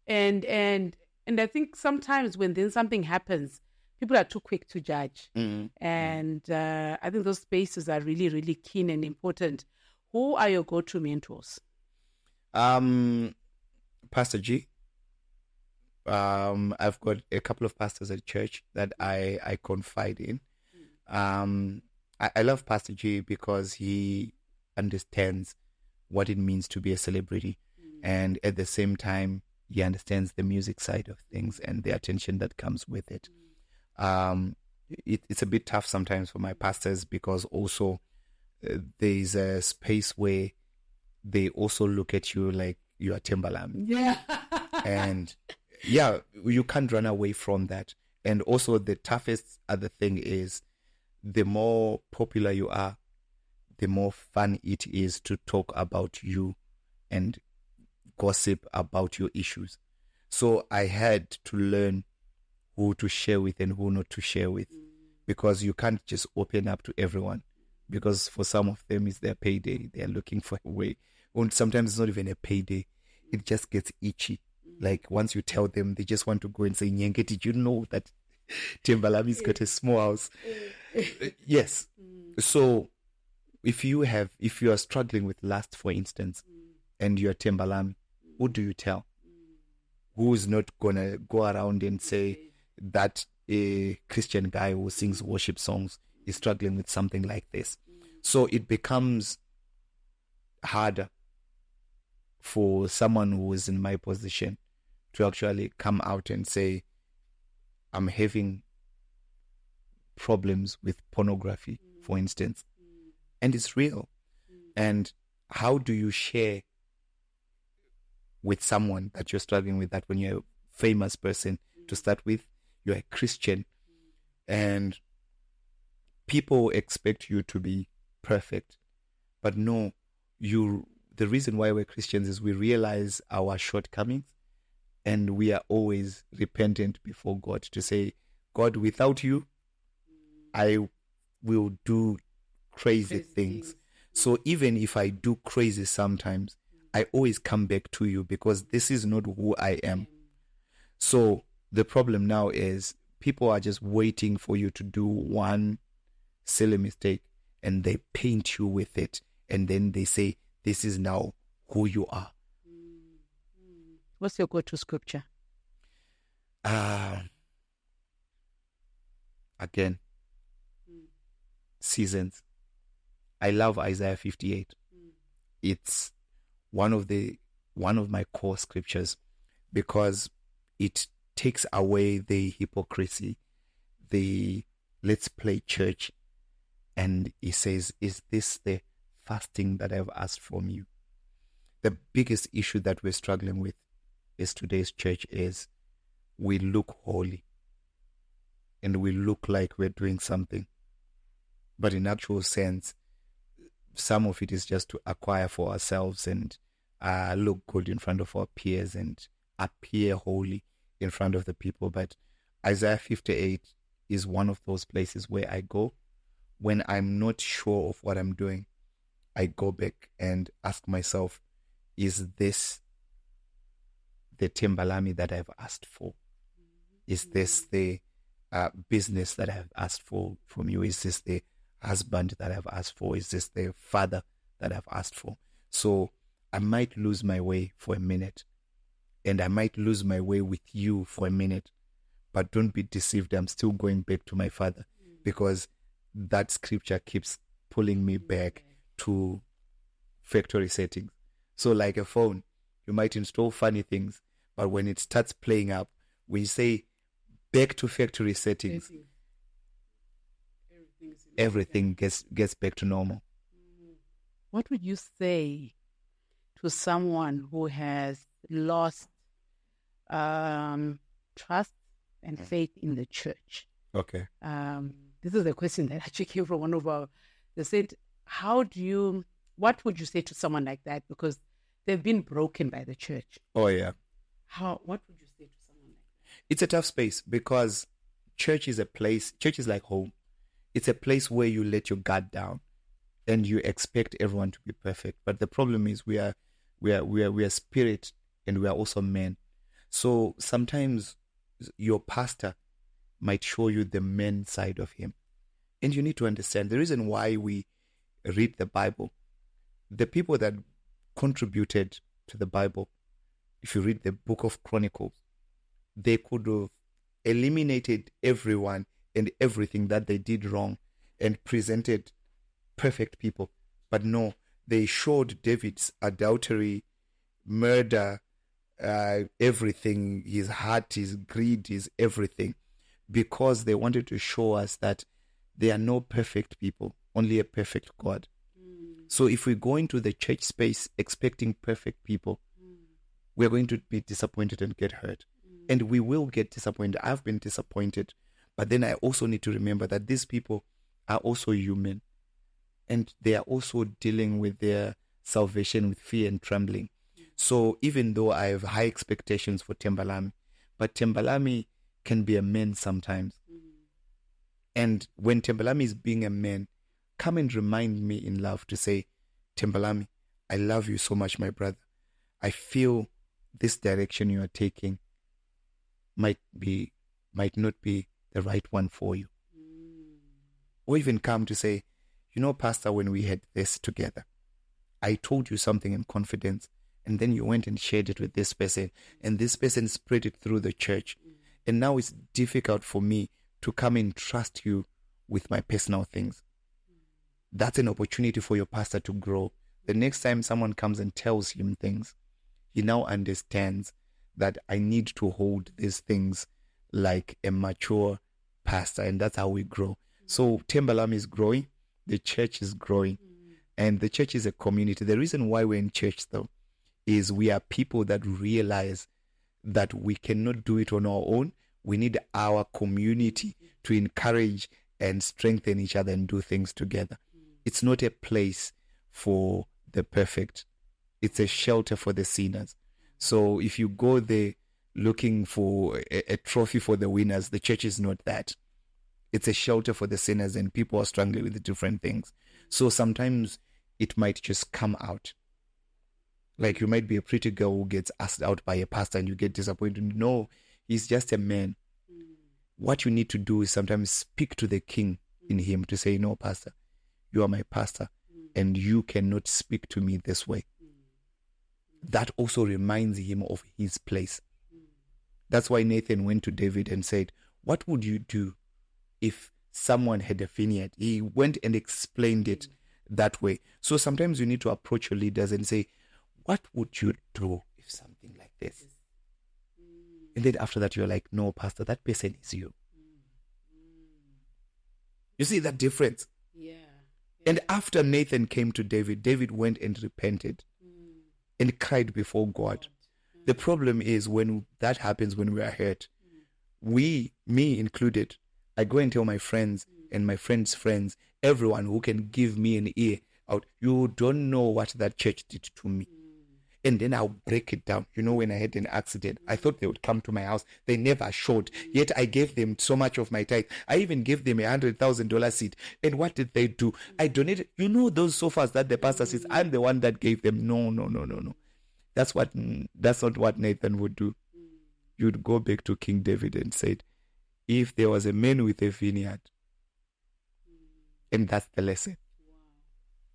[SPEAKER 2] and I think sometimes when then something happens, people are too quick to judge. And I think those spaces are really, really keen and important. Who are your go-to mentors?
[SPEAKER 1] Pastor G. I've got a couple of pastors at church that I confide in. I love Pastor G because he understands what it means to be a celebrity. And at the same time, he understands the music side of things and the attention that comes with it. It's a bit tough sometimes for my pastors because also there's a space where they also look at you like you are Tembalami.
[SPEAKER 2] Yeah.
[SPEAKER 1] And yeah, you can't run away from that. And also the toughest other thing is the more popular you are, the more fun it is to talk about you and gossip about your issues. So I had to learn who to share with and who not to share with, because you can't just open up to everyone, because for some of them it's their payday. They're looking for a way. And sometimes it's not even a payday. It just gets itchy. Like once you tell them, they just want to go and say, Nyenge, did you know that Tembalami's got a small house? Yes. So if you are struggling with lust, for instance, and you're Tembalami, who do you tell? Who's not gonna go around and say that a Christian guy who sings worship songs is struggling with something like this? So it becomes harder for someone who is in my position to actually come out and say, I'm having problems with pornography, for instance, and it's real. And how do you share with someone that you're struggling with that when you're a famous person to start with? You're a Christian, and people expect you to be perfect. But no, the reason why we're Christians is we realize our shortcomings, and we are always repentant before God to say, God, without you, I will do crazy things. So even if I do crazy sometimes, I always come back to you, because this is not who I am. So the problem now is people are just waiting for you to do one silly mistake and they paint you with it. And then they say, this is now who you are.
[SPEAKER 2] What's your go-to scripture?
[SPEAKER 1] Again, seasons. I love Isaiah 58. It's one of my core scriptures, because it takes away the hypocrisy, the let's play church. And he says, is this the fasting that I've asked from you? The biggest issue that we're struggling with is today's church is we look holy and we look like we're doing something. But in actual sense, some of it is just to acquire for ourselves and look good in front of our peers and appear holy in front of the people. But Isaiah 58 is one of those places where I go when I'm not sure of what I'm doing. I go back and ask myself, is this the Tembalami that I've asked for? Is this the business that I've asked for from you? Is this the husband that I've asked for? Is this the father that I've asked for? So I might lose my way for a minute, and I might lose my way with you for a minute, but don't be deceived. I'm still going back to my father, because that scripture keeps pulling me back to factory settings. So like a phone, you might install funny things, but when it starts playing up, when you say back to factory settings, everything gets back to normal.
[SPEAKER 2] What would you say to someone who has lost trust and faith in the church?
[SPEAKER 1] Okay.
[SPEAKER 2] This is a question that actually came from one of our. They said, what would you say to someone like that? Because they've been broken by the church.
[SPEAKER 1] Oh, yeah.
[SPEAKER 2] What would you say to someone like that?
[SPEAKER 1] It's a tough space because church is like home. It's a place where you let your guard down and you expect everyone to be perfect. But the problem is we are spirit and we are also men. So sometimes your pastor might show you the men side of him. And you need to understand the reason why we read the Bible. The people that contributed to the Bible, if you read the book of Chronicles, they could have eliminated everyone and everything that they did wrong and presented perfect people. But no, they showed David's adultery, murder, everything, his heart, his greed, his everything, because they wanted to show us that there are no perfect people, only a perfect God. So if we go into the church space expecting perfect people, we're going to be disappointed and get hurt. And we will get disappointed. I've been disappointed. But then I also need to remember that these people are also human. And they are also dealing with their salvation with fear and trembling. So even though I have high expectations for Tembalami, but Tembalami can be a man sometimes. And when Tembalami is being a man, come and remind me in love to say, Tembalami, I love you so much, my brother. I feel this direction you are taking might not be the right one for you. Or even come to say, you know, Pastor, when we had this together, I told you something in confidence, and then you went and shared it with this person, and this person spread it through the church. And now it's difficult for me to come and trust you with my personal things. That's an opportunity for your pastor to grow. The next time someone comes and tells him things, he now understands that I need to hold these things like a mature pastor, and that's how we grow. So Tembalami is growing, the church is growing, and the church is a community. The reason why we're in church, though, is we are people that realize that we cannot do it on our own. We need our community to encourage and strengthen each other and do things together. It's not a place for the perfect. It's a shelter for the sinners. So if you go there looking for a trophy for the winners, the church is not that. It's a shelter for the sinners, and people are struggling with different things. So sometimes it might just come out. Like you might be a pretty girl who gets asked out by a pastor and you get disappointed. No, he's just a man. What you need to do is sometimes speak to the king in him to say, no, pastor, you are my pastor and you cannot speak to me this way. That also reminds him of his place. That's why Nathan went to David and said, what would you do if someone had a vineyard? He went and explained it that way. So sometimes you need to approach your leaders and say, what would you do if something like this? And then after that, you're like, no, pastor, that person is you. You see that difference?
[SPEAKER 2] Yeah.
[SPEAKER 1] And after Nathan came to David, David went and repented and cried before God. The problem is when that happens, when we are hurt, me included, I go and tell my friends and my friends' friends, everyone who can give me an ear out, you don't know what that church did to me. And then I'll break it down. You know, when I had an accident, I thought they would come to my house. They never showed. Yet I gave them so much of my tithe. I even gave them $100,000 seed. And what did they do? I donated. You know those sofas that the pastor says, I'm the one that gave them. No. That's not what Nathan would do. You'd go back to King David and said, if there was a man with a vineyard, and that's the lesson.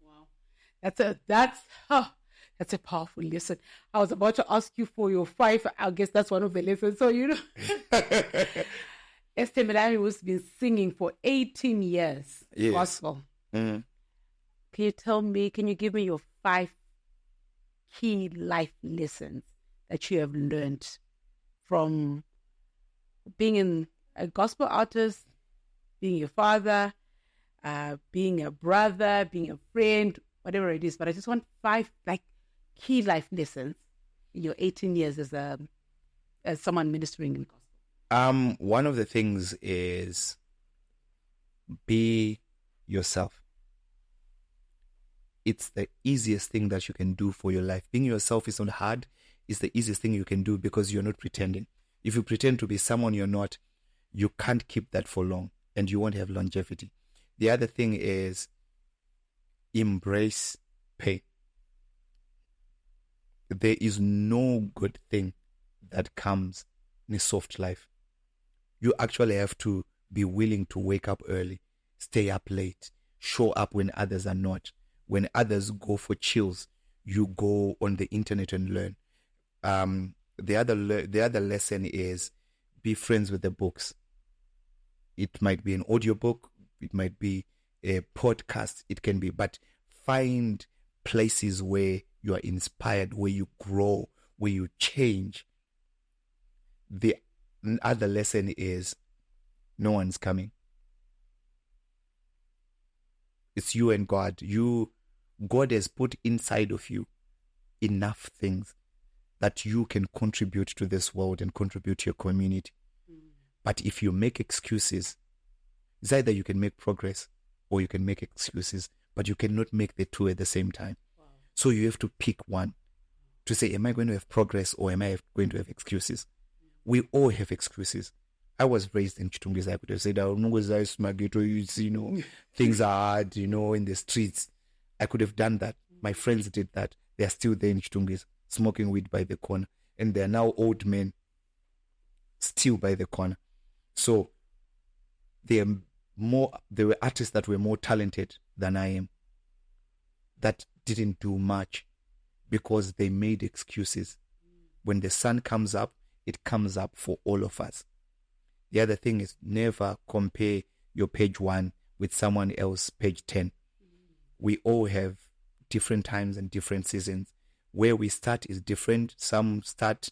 [SPEAKER 2] Wow. That's a powerful lesson. I was about to ask you for your 5. I guess that's one of the lessons. So, you know, Tembalami has been singing for 18 years, gospel. can you give me your 5 key life lessons that you have learned from being a gospel artist, being your father, being a brother, being a friend, whatever it is. But I just want 5 key life lessons in your 18 years as someone ministering in gospel.
[SPEAKER 1] One of the things is be yourself. It's the easiest thing that you can do for your life. Being yourself is not hard. It's the easiest thing you can do because you're not pretending. If you pretend to be someone you're not, you can't keep that for long and you won't have longevity. The other thing is embrace pain. There is no good thing that comes in a soft life. You actually have to be willing to wake up early, stay up late, show up when others are not. When others go for chills, you go on the internet and learn. The other lesson is be friends with the books. It might be an audiobook, it might be a podcast, it can be, but find places where you are inspired, where you grow, where you change. The other lesson is no one's coming. It's you and God. God has put inside of you enough things that you can contribute to this world and contribute to your community. But if you make excuses, it's either you can make progress or you can make excuses, but you cannot make the two at the same time. Wow. So you have to pick one to say, am I going to have progress or am I going to have excuses? We all have excuses. I was raised in Chitungis. I could have said, things are hard, in the streets. I could have done that. My friends did that. They are still there in Chitungis, smoking weed by the corner. And they are now old men, still by the corner. So there were artists that were more talented than I am, that didn't do much because they made excuses. When the sun comes up, it comes up for all of us. The other thing is never compare your page 1 with someone else page 10. We all have different times and different seasons. Where we start is different. Some start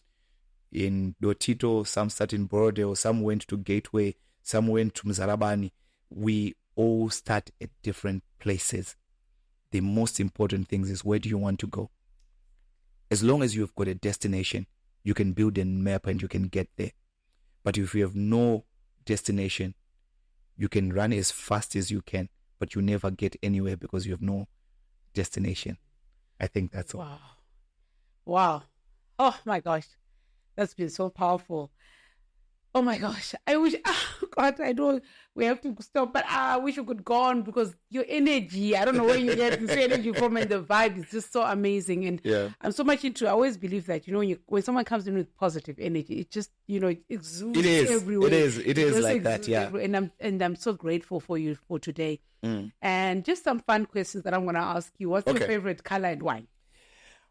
[SPEAKER 1] in Lotito, some start in Borodale, some went to Gateway, some went to Mzarabani. We all start at different places. The most important thing is, where do you want to go? As long as you've got a destination, you can build a map and you can get there. But if you have no destination, you can run as fast as you can, but you never get anywhere because you have no destination. I think that's all.
[SPEAKER 2] Wow. Oh my gosh. That's been so powerful. Oh my gosh. I wish, God, I know we have to stop, but I wish we could go on because your energy, I don't know where you get this energy from, and the vibe is just so amazing. And
[SPEAKER 1] yeah.
[SPEAKER 2] I'm so much into, I always believe that, when someone comes in with positive energy, it just, it exudes everywhere.
[SPEAKER 1] It is like that, yeah.
[SPEAKER 2] And I'm so grateful for you for today. And just some fun questions that I'm going to ask you. What's your favorite color and why?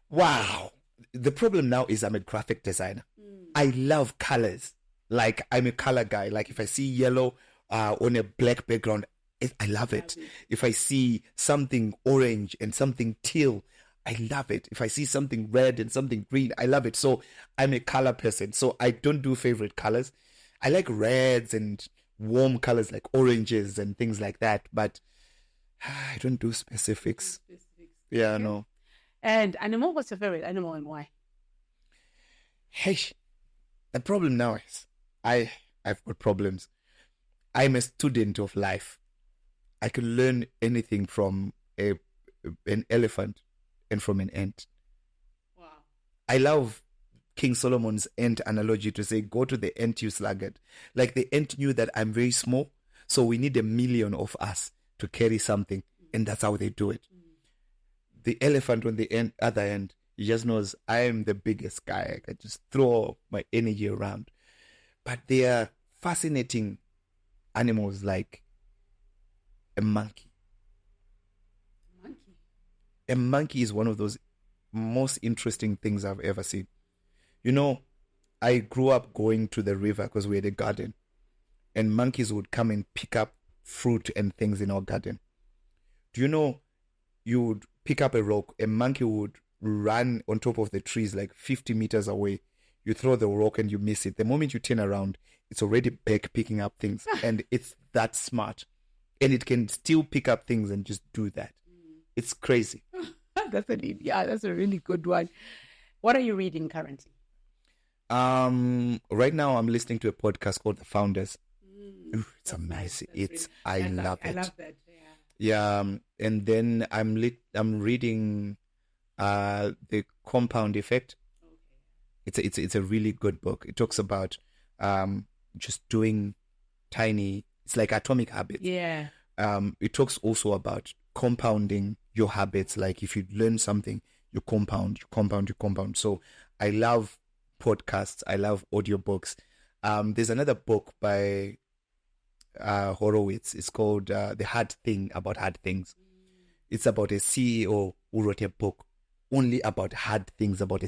[SPEAKER 1] Wow. The problem now is I'm a graphic designer. I love colors. Like, I'm a color guy. Like, if I see yellow on a black background, I love it. If I see something orange and something teal, I love it. If I see something red and something green, I love it. So I'm a color person. So I don't do favorite colors. I like reds and warm colors like oranges and things like that. But I don't do specifics. Yeah, okay. No.
[SPEAKER 2] And animal, what's your favorite animal and why?
[SPEAKER 1] Hey, the problem now is I've got problems. I'm a student of life. I can learn anything from an elephant and from an ant.
[SPEAKER 2] Wow.
[SPEAKER 1] I love King Solomon's ant analogy to say, go to the ant, you sluggard. Like, the ant knew that I'm very small, so we need 1 million of us to carry something, and that's how they do it. The elephant on the other end, he just knows I am the biggest guy. I can just throw my energy around. But they are fascinating animals like a monkey. A monkey is one of those most interesting things I've ever seen. I grew up going to the river because we had a garden. And monkeys would come and pick up fruit and things in our garden. Do you know you would pick up a rock, a monkey would run on top of the trees like 50 meters away. You throw the rock and you miss it. The moment you turn around, it's already back picking up things. And it's that smart. And it can still pick up things and just do that. It's crazy.
[SPEAKER 2] That's a really good one. What are you reading currently?
[SPEAKER 1] Right now I'm listening to a podcast called The Founders. Ooh, it's amazing. I love it.
[SPEAKER 2] I love that.
[SPEAKER 1] Yeah. And then I'm reading The Compound Effect. It's a really good book. It talks about just doing tiny. It's like Atomic Habits.
[SPEAKER 2] Yeah.
[SPEAKER 1] It talks also about compounding your habits. Like if you learn something, you compound. So I love podcasts. I love audiobooks. There's another book by Horowitz. It's called The Hard Thing About Hard Things. It's about a CEO who wrote a book only about hard things about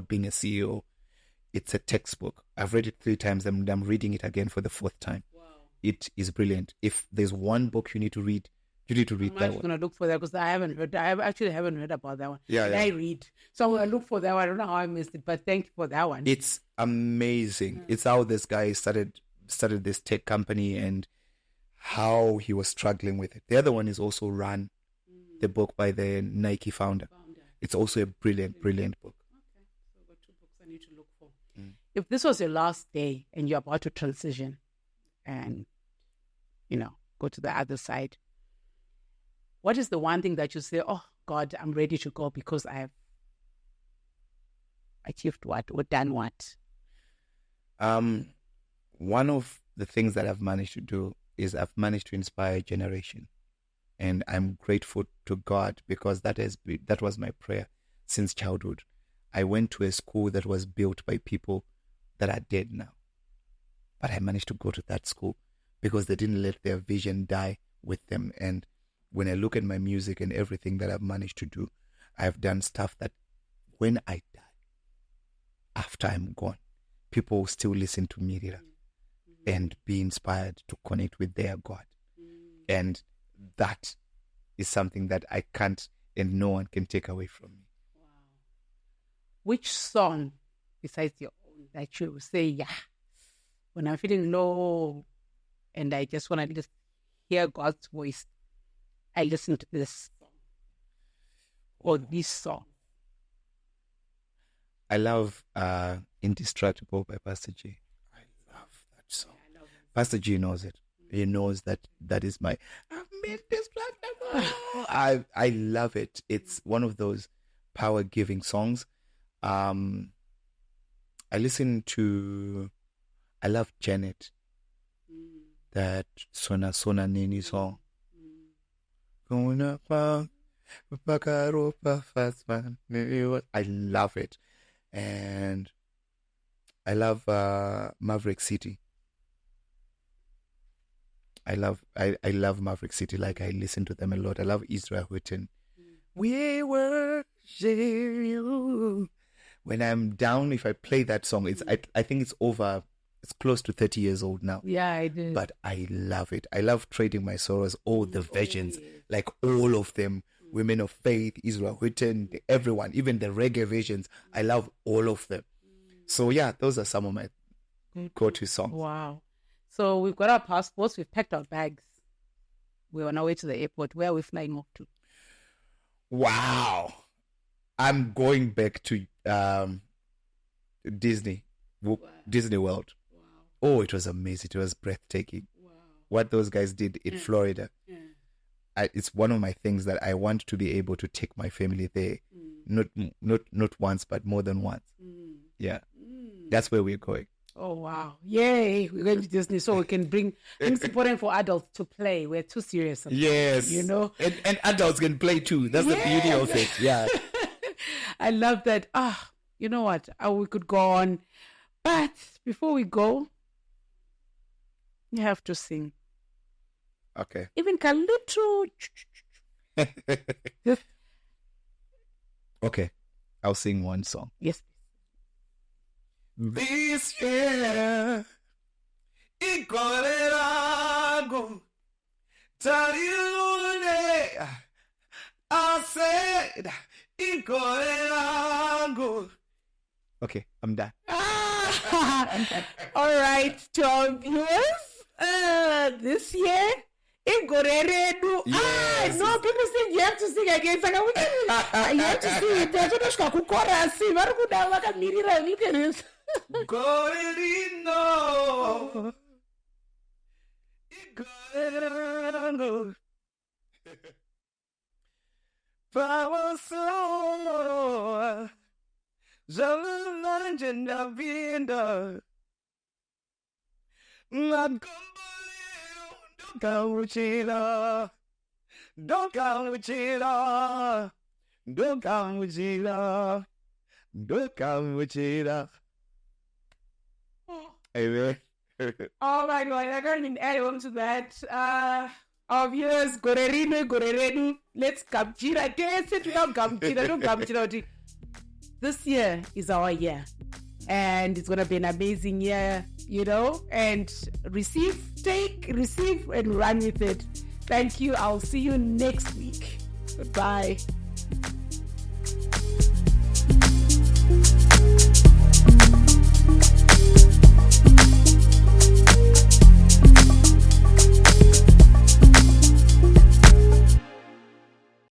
[SPEAKER 1] being a CEO. It's a textbook. I've read it 3 times and I'm reading it again for the 4th time.
[SPEAKER 2] Wow.
[SPEAKER 1] It is brilliant. If there's one book you need to read that one.
[SPEAKER 2] I'm going to look for that because I actually haven't read about that one.
[SPEAKER 1] Yeah.
[SPEAKER 2] I read. So I'm going to look for that one. I don't know how I missed it, but thank you for that one.
[SPEAKER 1] It's amazing. It's how this guy started this tech company and how he was struggling with it. The other one is also Run, the book by the Nike founder. It's also a brilliant book.
[SPEAKER 2] Okay. So I've got 2 books I need to look for. If this was your last day and you're about to transition and, go to the other side, what is the one thing that you say, oh, God, I'm ready to go because I have achieved what or done what?
[SPEAKER 1] One of the things that I've managed to do is I've managed to inspire a generation. And I'm grateful to God because that was my prayer since childhood. I went to a school that was built by people that are dead now. But I managed to go to that school because they didn't let their vision die with them. And when I look at my music and everything that I've managed to do, I've done stuff that when I die, after I'm gone, people will still listen to me and be inspired to connect with their God. And that is something that I can't and no one can take away from me.
[SPEAKER 2] Wow. Which song besides your own that you say, yeah, when I'm feeling low and I just want to just hear God's voice, I listen to this song or this song?
[SPEAKER 1] I love Indestructible by Pastor G. I love that song. Yeah, Pastor G knows it. He knows that is my I've made this platform. I love it. It's one of those power giving songs. I love Janet. That Sona Sona Nini song. I love it. And I love Maverick City. I love Maverick City. Like I listen to them a lot. I love Israel Houghton. We worship you. When I'm down, if I play that song, I think it's close to 30 years old now.
[SPEAKER 2] Yeah, I do.
[SPEAKER 1] But I love it. I love Trading My Sorrows, all the versions, like all of them. Women of Faith, Israel Houghton, everyone, even the reggae versions. I love all of them. So yeah, those are some of my go-to songs.
[SPEAKER 2] Wow. So we've got our passports, we've packed our bags. We're on our way to the airport. Where are we flying off to?
[SPEAKER 1] Wow. I'm going back to Disney World.
[SPEAKER 2] Wow.
[SPEAKER 1] Oh, it was amazing. It was breathtaking.
[SPEAKER 2] Wow.
[SPEAKER 1] What those guys did in Florida.
[SPEAKER 2] Yeah.
[SPEAKER 1] It's one of my things that I want to be able to take my family there. Not once, but more than once. Yeah. That's where we're going.
[SPEAKER 2] Oh, wow. Yay. We're going to Disney so we can bring things important for adults to play. We're too serious sometimes,
[SPEAKER 1] yes.
[SPEAKER 2] You know?
[SPEAKER 1] And adults can play too. That's the beauty of it. Yeah.
[SPEAKER 2] I love that. You know what? We could go on. But before we go, you have to sing.
[SPEAKER 1] Okay.
[SPEAKER 2] Even Kalutu.
[SPEAKER 1] Okay. I'll sing one song.
[SPEAKER 2] Yes.
[SPEAKER 1] This year, Ikolerago, Tariune, I said, okay, I'm done.
[SPEAKER 2] All right, to our viewers, this year, in Gore Rino.
[SPEAKER 1] Yes.
[SPEAKER 2] No, people think you have to sing again. You have to sing it. There's no chorus. Look at this.
[SPEAKER 1] Gore Rino. Power soul. Zalanjana Vinda. Don't come with Sheila. Don't come with Sheila. Don't come with Sheila. Don't come with Sheila. Amen.
[SPEAKER 2] Oh my God, I can't even add on to that. Our viewers, Gore Rino. Let's come Jira. Can't sit without come Jira. Don't come Jira. This year is our year. And it's going to be an amazing year, and receive, and run with it. Thank you. I'll see you next week. Goodbye.